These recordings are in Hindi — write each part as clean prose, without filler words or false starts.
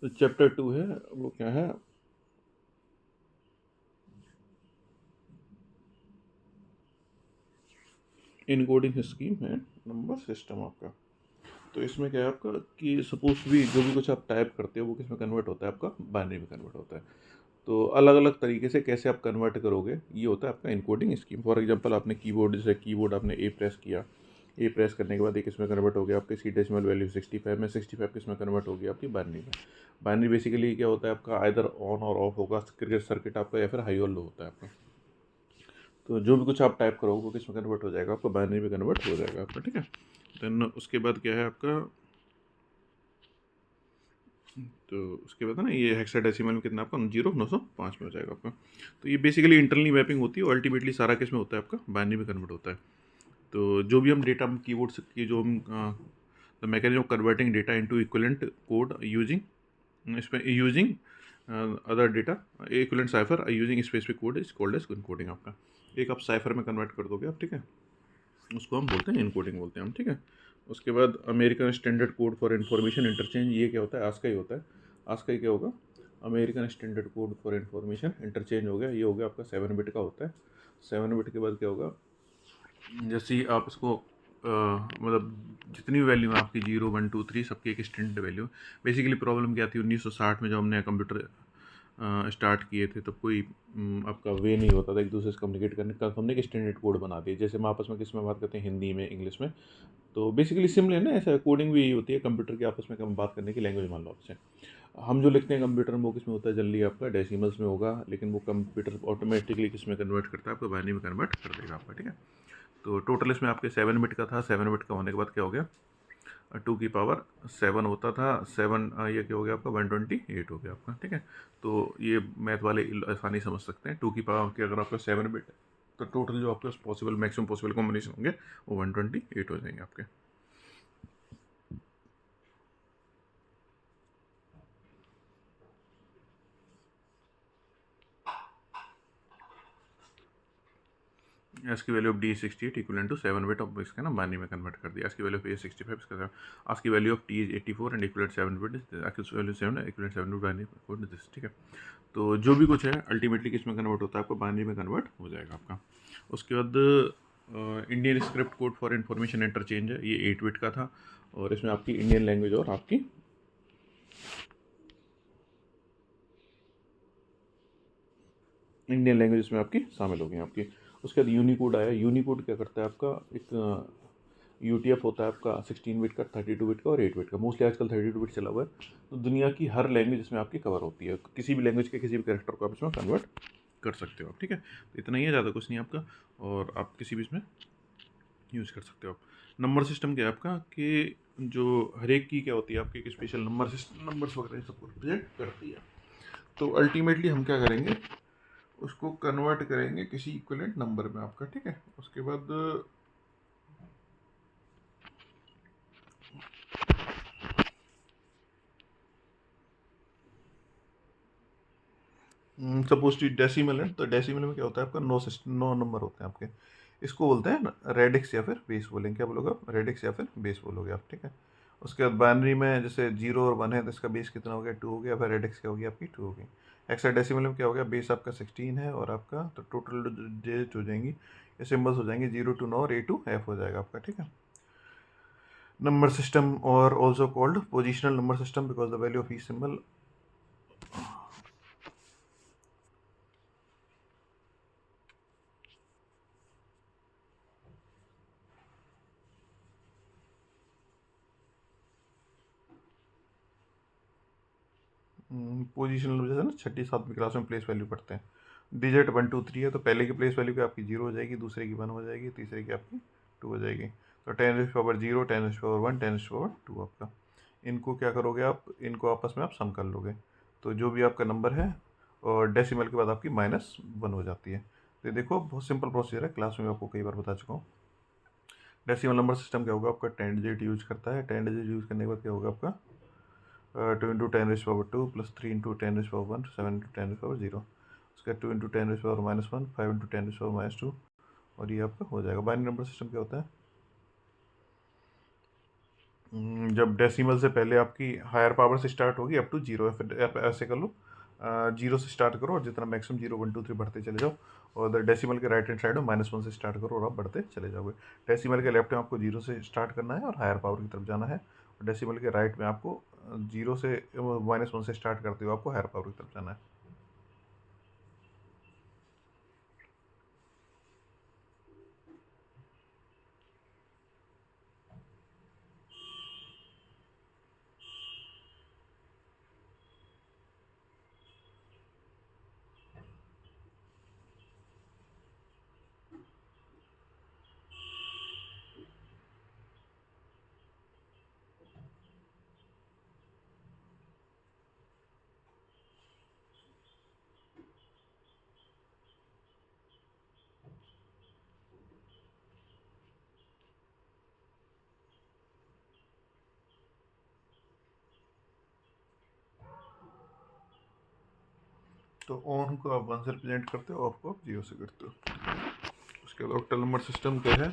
तो चैप्टर 2 है, वो क्या है, इनकोडिंग स्कीम है नंबर सिस्टम आपका। तो इसमें क्या है आपका कि सपोज भी जो भी कुछ आप टाइप करते हो वो किस में कन्वर्ट होता है, आपका बाइनरी में कन्वर्ट होता है। तो अलग अलग तरीके से कैसे आप कन्वर्ट करोगे, ये होता है आपका इनकोडिंग स्कीम। फॉर एग्जांपल आपने कीबोर्ड, जैसे कीबोर्ड आपने ए प्रेस किया, ए प्रेस करने के बाद एक इसमें कन्वर्ट हो गया आपके सी डेसिमल वैल्यू 65 में, 65 किस में कन्वर्ट हो गया आपकी बाइनरी में। बाइनरी बेसिकली क्या होता है आपका, आइदर ऑन और ऑफ होगा क्रिकेट सर्किट आपका, या फिर हाई और लो होता है आपका। तो जो भी कुछ आप टाइप करोगे वो किस में कन्वर्ट हो जाएगा, आपका बाइनरी में कन्वर्ट हो जाएगा आपका, ठीक है। देन उसके बाद क्या है आपका, तो उसके बाद है ना, ये हेक्साडेसिमल में कितना आपका 0905 में हो जाएगा आपका। तो ये बेसिकली इंटरनली मैपिंग होती है, अल्टीमेटली सारा किस में होता है आपका, बाइनरी में कन्वर्ट होता है। तो जो भी हम डेटा कीबोर्ड से की जो हम the mechanism of converting data into equivalent code using, इसमें using other data equivalent cipher using specific code is called as encoding आपका। एक आप साइफर में कन्वर्ट कर दोगे आप, ठीक है, उसको हम बोलते हैं इनकोडिंग बोलते हैं हम, ठीक है। उसके बाद American standard code for information interchange, ये क्या होता है, आस्का ही होता है। आस्का ही क्या होगा, American standard code for information interchange हो गया, ये हो गया आपका 7 बिट का होता है। 7 बिट के बाद क्या होगा, जैसे ही आप इसको मतलब जितनी वैल्यू है आपकी 0 1 2 3 सबकी एक स्टैंडर्ड वैल्यू। बेसिकली प्रॉब्लम क्या थी 1960 में जब हमने कंप्यूटर स्टार्ट किए थे, तब कोई आपका वे नहीं होता था एक दूसरे से कम्युनिकेट करने का, हमने एक स्टैंडर्ड कोड बना दिए। जैसे हम आपस में किस में बात करते हैं, हिंदी में, इंग्लिश में। तो बेसिकली सिमिलर है ना, ऐसा कोडिंग भी यही होती है कंप्यूटर की आपस में बात करने की लैंग्वेज, मान लो आपसे। हम जो लिखते हैं कंप्यूटर में वो किस में होता है, जल्दी आपका डेसिमल्स में होगा, लेकिन वो कंप्यूटर ऑटोमेटिकली किस में कन्वर्ट करता है, आपको बाइनरी में कन्वर्ट कर देगा आपका, ठीक है। तो टोटल इसमें आपके 7 बिट का था, 7 बिट का होने के बाद क्या हो गया, 2 की पावर 7 होता था, 7 ये क्या हो गया आपका 128 हो गया आपका, ठीक है। तो ये मैथ वाले आसानी समझ सकते हैं, 2 की पावर के अगर आपका 7 बिट है तो टोटल जो आपके पॉसिबल मैक्सिमम पॉसिबल कॉम्बिनेशन होंगे वो 128 हो जाएंगे आपके। एस की value of D 68 equal to 7 bit of इसका ना बाइनरी में कन्वर्ट कर दिया। एस की वैल्यू ऑफ ए 65 इसका, ASCII value of T is 84 and equal 7 bit, की value 7 equal 7 bit binary this, ठीक है। तो जो भी कुछ है अल्टीमेटली किस में कन्वर्ट होता है, आपको बाइनरी में कन्वर्ट हो जाएगा आपका। उसके बाद Indian script code for information interchange है, ये 8 बिट का था, और इसमें आपकी इंडियन लैंग्वेज और आपकी इंडियन लैंग्वेज इसमें आपकी शामिल हो गई आपकी। उसके बाद यूनिकोड आया। यूनिकोड क्या करता है आपका, एक यूटीएफ होता है आपका 16 बिट का, 32 बिट का और 8 बिट का। मोस्टली आजकल 32 बिट चला हुआ है। तो दुनिया की हर लैंग्वेज इसमें आपकी कवर होती है, किसी भी लैंग्वेज के किसी भी कैरेक्टर को आप इसमें कन्वर्ट कर सकते हो आप, ठीक है। तो इतना ही है, ज़्यादा कुछ नहीं है आपका, और आप किसी भी इसमें यूज़ कर सकते हो आप। नंबर सिस्टम क्या है आपका, कि जो हर एक की क्या होती है आपकी एक स्पेशल नंबर सिस्टम, नंबर्स वगैरह सबको रिप्रेजेंट करती है। तो अल्टीमेटली हम क्या करेंगे, उसको कन्वर्ट करेंगे किसी इक्विवेलेंट नंबर में आपका, ठीक है। उसके बाद सपोज टू डेसिमल है, तो डेसिमल में क्या होता है आपका 9 नंबर होते हैं आपके। इसको बोलते हैं ना रेडिक्स या फिर बेस बोलेंगे, क्या बोलोगे आप, रेडिक्स या फिर बेस बोलोगे आप, ठीक है। उसके बाद बाइनरी में जैसे 0 और 1 है तो इसका बेस कितना हो गया, 2 हो गया, फिर रेडिक्स क्या हो गया आपकी, 2 हो गई। हेक्साडेसिमल में क्या हो गया, बेस आपका 16 है और आपका तो टोटल डिजिट हो जाएंगी, ये सिम्बल्स हो जाएंगे 0 to 9 और A to F हो जाएगा आपका, ठीक है। नंबर सिस्टम और also called positional number system because the value of each symbol. Positional जैसे ना 6ठी 7वीं क्लास में प्लेस वैल्यू पढ़ते हैं। डिजिट 1 2 3 है तो पहले की प्लेस वैल्यू क्या आपकी 0 हो जाएगी, दूसरे की 1 हो जाएगी, तीसरे की आपकी 2 हो जाएगी। तो 10⁻0, 10⁻1, 10⁻2 आपका। इनको क्या करोगे आप, इनको आपस में आप सम कर लोगे, तो जो भी आपका नंबर है और डेसिमल के बाद आपकी -1 हो जाती है। तो ये देखो बहुत सिंपल प्रोसीजर है, क्लास में आपको कई बार बता चुका हूँ। डेसिमल नंबर सिस्टम क्या होगा आपका, 10 डिजिट यूज करता है। 10 डिजिट यूज करने के बाद क्या होगा आपका, 2 × 10⁻2 + 3 × 10⁻1 7 × 10⁻0, उसका 2 × 10⁻−1 5 × 10⁻−2, और ये आपका हो जाएगा। बाइनरी नंबर सिस्टम क्या होता है, जब डेसिमल से पहले आपकी हायर पावर से स्टार्ट होगी अप टू जीरो, फिर आप ऐसे कर लो, जीरो से स्टार्ट करो और जितना maximum zero one two three बढ़ते चले जाओ, और उधर डेसिमल के राइट हैंड साइड में माइनस वन से स्टार्ट करो और आप बढ़ते चले जाओगे। डेसिमल के लेफ्ट में आपको जीरो से स्टार्ट करना है और हायर पावर की तरफ जाना है, और डेसिमल के राइट में आपको जीरो से माइनस वन से स्टार्ट करते हुए आपको हायर पावर की तरफ जाना है। तो ऑन को आप वन से रिप्रेजेंट करते हो, ऑफ को आप जीरो से करते हो। उसके बाद ऑक्टल नंबर सिस्टम क्या है?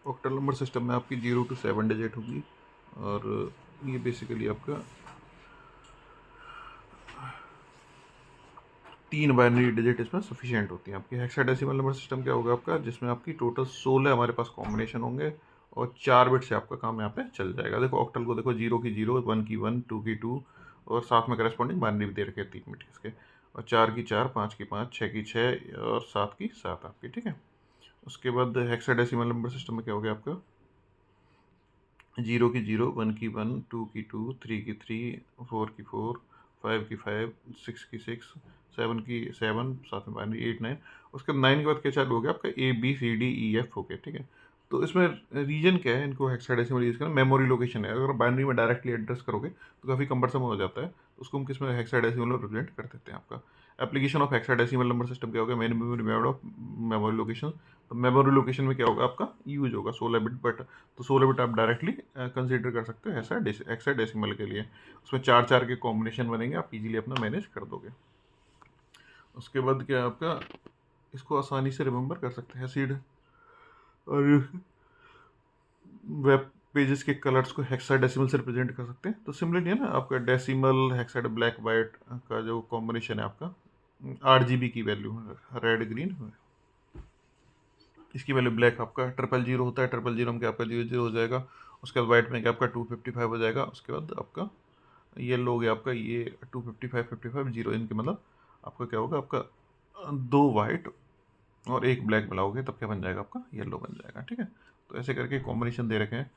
ऑक्टल नंबर सिस्टम में आपकी 0 to 7 डिजिट होगी, और ये बेसिकली आपका 3 बाइनरी डिजिट इसमें सफिशिएंट होती हैं। आपकी हेक्साडेसिमल नंबर सिस्टम क्या होगा आपका, जिसमें आपकी टोटल 16 हमारे पास कॉम्बिनेशन होंगे, और 4 बिट से आपका काम यहाँ पे चल जाएगा। देखो ऑक्टल को देखो, 0 की 0, 1 की 1, 2 की 2, और साथ में करस्पॉन्डिंग बाइनरी भी दे रखे हैं 3 बिट इसके, और 4 की 4, 5 की 5, 6 की 6, और 7 की 7 आपकी, ठीक है। उसके बाद हेक्साडेसिमल नंबर सिस्टम में क्या हो गया आपका, 0 की 0, 1 की 1, 2 की 2, 3 की 3, 4 की 4, 5 की 5, 6 की 6, 7 की 7, साथ में बाइनरी 8 9। उसके बाद 9 के बाद क्या चालू हो गया आपका, ABCDEF हो गया, ठीक है। तो इसमें रीजन क्या है, इनको हेक्साडेसिमल यूज़ करना, मेमोरी लोकेशन है। अगर बाइनरी में डायरेक्टली एड्रेस करोगे तो काफ़ी कम्बरसम हो जाता है, तो उसको हम किस में हेक्साडेसिमल में रिप्रेजेंट कर देते हैं आपका। Application of hexadecimal number system क्या होगा, main memory memory of memory location. तो मेमोरी लोकेशन में क्या होगा आपका, यूज होगा 16 बिट, बट तो 16 बिट आप डायरेक्टली कंसीडर कर सकते हो ऐसा हेक्साडेसिमल के लिए। उसमें 4 4 के कॉम्बिनेशन बनेंगे, आप इजीली अपना मैनेज कर दोगे। उसके बाद क्या आपका, इसको आसानी से रिमेंबर कर सकते हैं सीड, और वेब पेजेस के कलर्स को हेक्साडेसिमल से रिप्रेजेंट कर सकते हैं। तो सिमिलरली है ना आपका डेसिमल हेक्साड ब्लैक वाइट का जो कॉम्बिनेशन है आपका, RGB की वैल्यू, रेड ग्रीन, इसकी वैल्यू ब्लैक आपका 000 होता है, 000 में क्या आपका 00 हो जाएगा। उसके बाद वाइट में क्या आपका 255 हो जाएगा। उसके बाद आपका येलो हो गया आपका, ये 255 55 जीरो, इनके मतलब आपका क्या होगा, आपका दो वाइट और एक ब्लैक मिलाओगे तब क्या बन जाएगा आपका, येलो बन जाएगा, ठीक है। तो ऐसे करके कॉम्बिनेशन दे रखे हैं,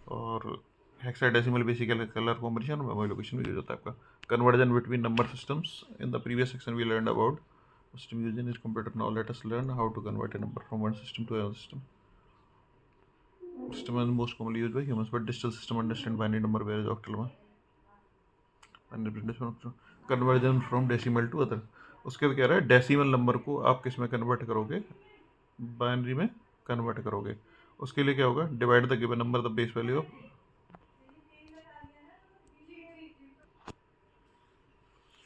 और हेक्साडेसिमल बेसिकली कलर कॉम्बिनेशन और मेमोरी लोकेशन भी यूज होता है आपका। Conversion between number systems, in the previous section we learn about system using is computer. Now let us learn how to convert a number from one system to another system. System is most commonly used by humans, but digital system understand binary number whereas octal one. Conversion from decimal to other, उसके बाद कह रहा है डेसिमल नंबर को आप किस में कन्वर्ट करोगे, बाइनरी में कन्वर्ट करोगे। उसके लिए क्या होगा, divide the given number the base value of,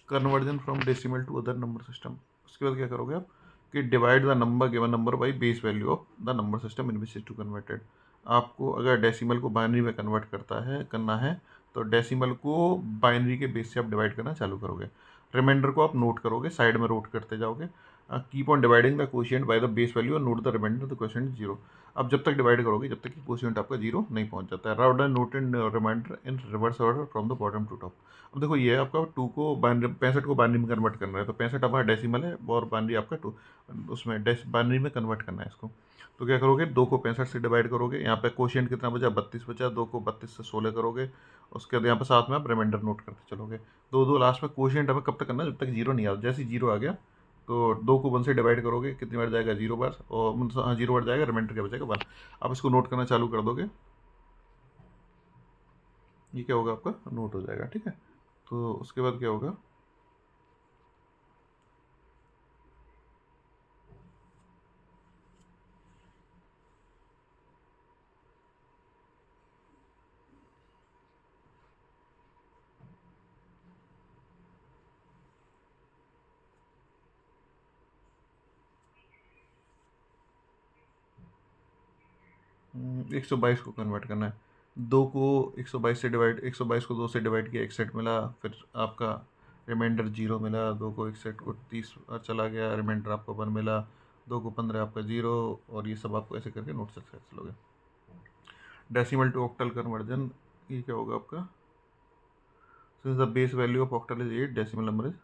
conversion from decimal to other number system. उसके बाद क्या करोगे आप, कि divide the number given number by base value of the number system in which is to converted. आपको अगर डेसिमल को बाइनरी में कन्वर्ट करना है तो डेसिमल को बाइनरी के बेस से आप डिवाइड करना चालू करोगे। रिमाइंडर को आप नोट करोगे, साइड में नोट करते जाओगे। Keep on dividing the quotient by the base value और note the reminder the quotient zero. अब जब तक डिवाइड करोगे जब तक कि क्वोशिएंट आपका जीरो नहीं पहुंच जाता है। Route and note and reminder in reverse order from the bottom to top. अब देखो ये आपका 2 को बाइनरी, 65 को बाइनरी में कन्वर्ट करना है, तो 65 हमारा डेसिमल है और बाइनरी आपका 2, उसमें बाइनरी में कन्वर्ट करना है इसको। तो क्या करोगे, 2 को 65 से डिवाइड करोगे, यहाँ पे कोशिएंट कितना बचा, 32 बचा, 2 को 32 से 16 करोगे। उसके बाद यहाँ पे साथ में आप रिमाइंडर नोट करते चलोगे। दो दो लास्ट में कोशिएंट हमें कब तक करना है, जब तक जीरो नहीं आता। जैसे ही जीरो आ गया तो 2 को 1 से डिवाइड करोगे, कितनी बार जाएगा, 0 बार, और हाँ 0 बार जाएगा, रिमाइंडर क्या बचेगा 1। आप इसको नोट करना चालू कर दोगे, ये क्या होगा आपका, नोट हो जाएगा, ठीक है। तो उसके बाद क्या होगा, 122 को कन्वर्ट करना है। 2 को 122 से डिवाइड 122 को 2 से डिवाइड किया, एक सेट मिला, फिर आपका रिमाइंडर 0 मिला। 2 को एक सेट को 30 चला गया, रिमाइंडर आपको 1 मिला। 2 को 15 आपका 0, और ये सब आपको ऐसे करके नोट सक्सेसफुल हो गया। डेसिमल टू ऑक्टल कन्वर्जन, ये क्या होगा आपका? Since the base value of octal is 8, decimal number is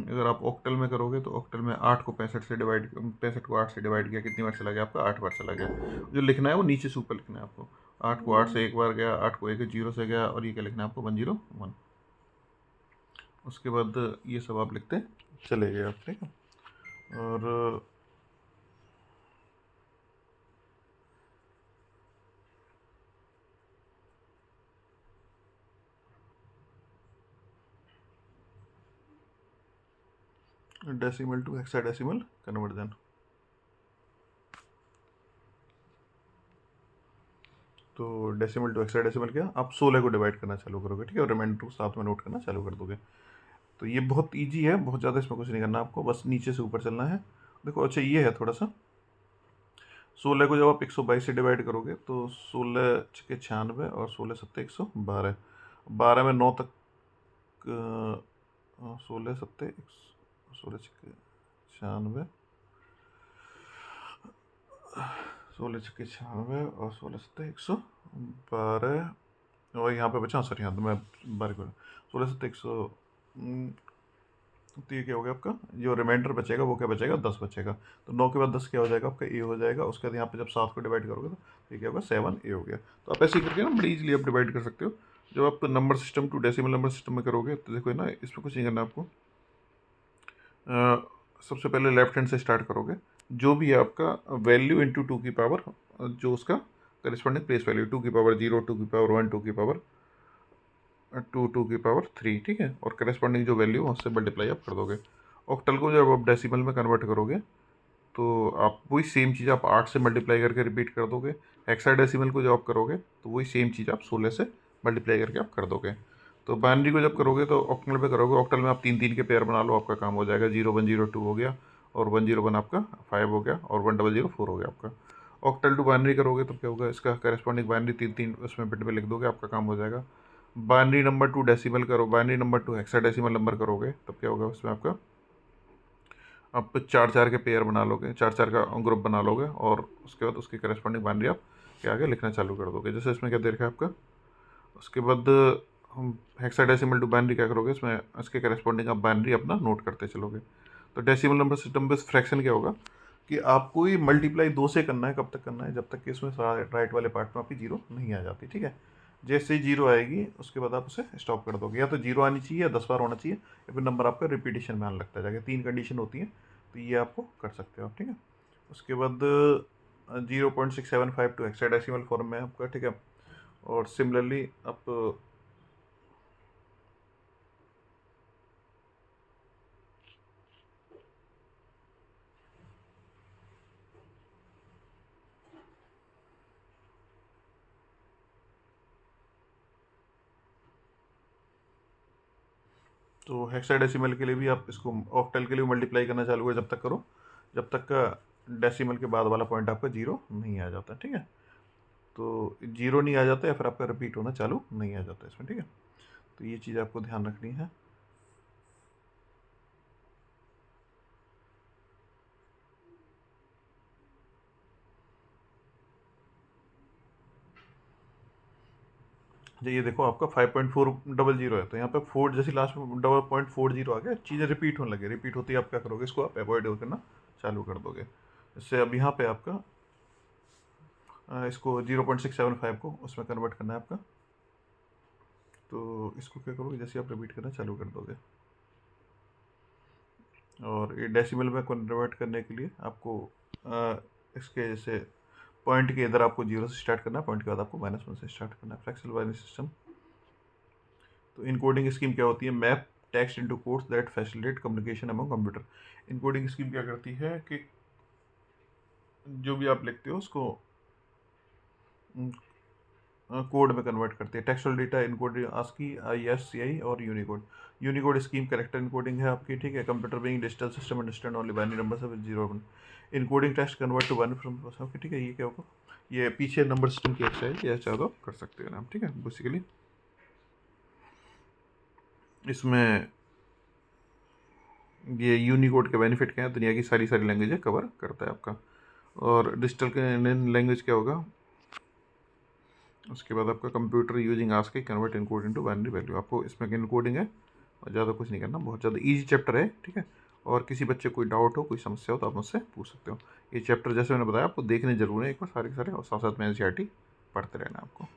अगर आप ऑक्टल में करोगे तो ऑक्टल में 8 को 65 से डिवाइड 65 को 8 से डिवाइड किया, कितनी बार चला गया आपका? 8 बार चला गया। जो लिखना है वो नीचे से ऊपर लिखना है आपको। 8 को 8 से एक बार गया, 8 को एक 0 से गया, और ये क्या लिखना है आपको? 101। उसके बाद ये सब आप लिखते चले गए आप, ठीक है। और डेसिमल टू हेक्साडेसिमल कन्वर्जन, तो डेसिमल टू हेक्साडेसिमल क्या? आप 16 को डिवाइड करना चालू करोगे, ठीक है, और रिमाइंडर को साथ में नोट करना चालू कर दोगे। तो ये बहुत इजी है, बहुत ज़्यादा इसमें कुछ नहीं करना आपको, बस नीचे से ऊपर चलना है। देखो अच्छा ये है थोड़ा सा, 16 को जब आप 122 से डिवाइड करोगे तो 16 छके 96 और 16 सत्ते 112, 12 में 9 तक 16 सत्ते 16 छके 96, 16 छके 96 और 16 सत्ते 112, और यहाँ पे बचा सर, यहाँ तो मैं बारीक हो 16 सत्ते 100, तो ये क्या हो गया आपका? जो रिमाइंडर बचेगा वो क्या बचेगा? 10 बचेगा। तो 9 के बाद 10 क्या हो जाएगा आपका? ए हो जाएगा। उसके बाद यहाँ पे जब 7 को डिवाइड करोगे तो ये क्या होगा? 7 ए हो गया। तो आप ऐसे ही करके ना बड़ी इजीली आप डिवाइड कर सकते हो। जब आप number system to decimal number system में करोगे तो देखो ना, इसमें कुछ नहीं करना आपको। सबसे पहले लेफ्ट हैंड से स्टार्ट करोगे, जो भी है आपका वैल्यू इंटू 2 की पावर, जो उसका करिस्पॉन्डिंग प्लेस वैल्यू, 2 की पावर 0, 2 की पावर 1, 2 की पावर 2, 2 की पावर 3, ठीक है, और करस्पॉन्डिंग जो वैल्यू उससे मल्टीप्लाई आप कर दोगे। ऑक्टल को जब आप डेसिमल में कन्वर्ट करोगे तो आप वही सेम चीज़ आप 8 से मल्टीप्लाई करके रिपीट कर दोगे। हेक्साडेसिमल को जब आप करोगे तो वही सेम चीज़ आप 16 से मल्टीप्लाई करके आप कर दोगे। तो बाइनरी को जब करोगे तो ऑक्टल पे करोगे, ऑक्टल में आप 3 3 के पेयर बना लो, आपका काम हो जाएगा। 0102 हो गया, और 101 आपका 5 हो गया, और 1004 हो गया आपका। ऑक्टल टू बाइनरी करोगे तो क्या होगा? इसका करेस्पॉन्डिंग बाइनरी 3 3 उसमें बिट में लिख दोगे, आपका काम हो जाएगा। बाइनरी नंबर टू डेसिमल करो, binary number two hexadecimal number करोगे तब क्या होगा? उसमें आपका आप 4 4 के पेयर बना लोगे, 4 4 का ग्रुप बना लोगे, और उसके बाद उसकी करस्पॉन्डिंग बाइनरी आप क्या आगे लिखना चालू कर दोगे। जैसे इसमें क्या दे रखा है आपका। उसके बाद हम हेक्साडेसिमल टू बाइनरी क्या करोगे? इसमें इसके करस्पॉन्डिंग आप बाइनरी अपना नोट करते चलोगे। तो decimal number system based fraction क्या होगा कि आपको ही मल्टीप्लाई 2 से करना है। कब तक करना है? जब तक कि इसमें राइट वाले पार्ट में आपकी 0 नहीं आ जाती, ठीक है। जैसे ही 0 आएगी उसके बाद आप उसे स्टॉप कर दोगे। या तो 0 आनी चाहिए, या 10 बार होना चाहिए, या फिर नंबर आपका रिपीटेशन में आने लगता जाएगा। 3 कंडीशन होती हैं, तो ये आपको कर सकते हो आप, ठीक है। उसके बाद 0.675 टू हेक्साडेसिमल फॉर्म में आपका, ठीक है। और सिमिलरली आप तो हेक्साडेसिमल के लिए भी आप इसको ऑक्टल के लिए मल्टीप्लाई करना चालू है जब तक करो, जब तक का डेसिमल के बाद वाला पॉइंट आपका 0 नहीं आ जाता, ठीक है। तो 0 नहीं आ जाता, या फिर आपका रिपीट होना चालू नहीं आ जाता इसमें, ठीक है। तो ये चीज़ आपको ध्यान रखनी है। ये देखो आपका 5.400 है, तो यहाँ पे 4 जैसे लास्ट में 0.40 आ गया, चीज़ें रिपीट होने लगी। रिपीट होती है आप क्या करोगे? इसको आप अवॉइड करना चालू कर दोगे। इससे अब यहाँ पे आपका इसको 0.675 को उसमें कन्वर्ट करना है आपका। तो इसको क्या करोगे? जैसे आप रिपीट करना चालू कर दोगे, और ये डेसिमल में कन्वर्ट करने के लिए आपको इसके जैसे पॉइंट के इधर आपको 0 से स्टार्ट करना है, पॉइंट के बाद आपको -1 से स्टार्ट करना है। Flexible binary system. तो इनकोडिंग स्कीम क्या होती है? Map text into codes that facilitate communication among computer. Encoding scheme क्या करती है कि जो भी आप लिखते हो उसको कोड में कन्वर्ट करती है। Textual data encoding ASCII, ISCI और Unicode. Unicode scheme character encoding है आपकी, ठीक है। Computer being digital system understand only binary numbers with 0 1। Encoding text convert to binary from आपकी, ठीक है। ये क्या होगा, ये पीछे नंबर सिस्टम की एक्सरसाइज ये चाहो तो कर सकते हैं आप, ठीक है। बेसिकली इसमें ये यूनिकोड के बेनिफिट क्या है, दुनिया की सारी लैंग्वेजें कवर करता है आपका। और डिजिटल लैंग्वेज क्या होगा, उसके बाद आपका computer using ASCII convert encode into binary value. आपको इसमें इनकोडिंग है और ज़्यादा कुछ नहीं करना, बहुत ज़्यादा इजी चैप्टर है, ठीक है। और किसी बच्चे को कोई डाउट हो, कोई समस्या हो तो आप मुझसे पूछ सकते हो। ये चैप्टर जैसे मैंने बताया आपको देखने जरूर है एक बार सारे के सारे, और साथ साथ में NCERT पढ़ते रहना आपको।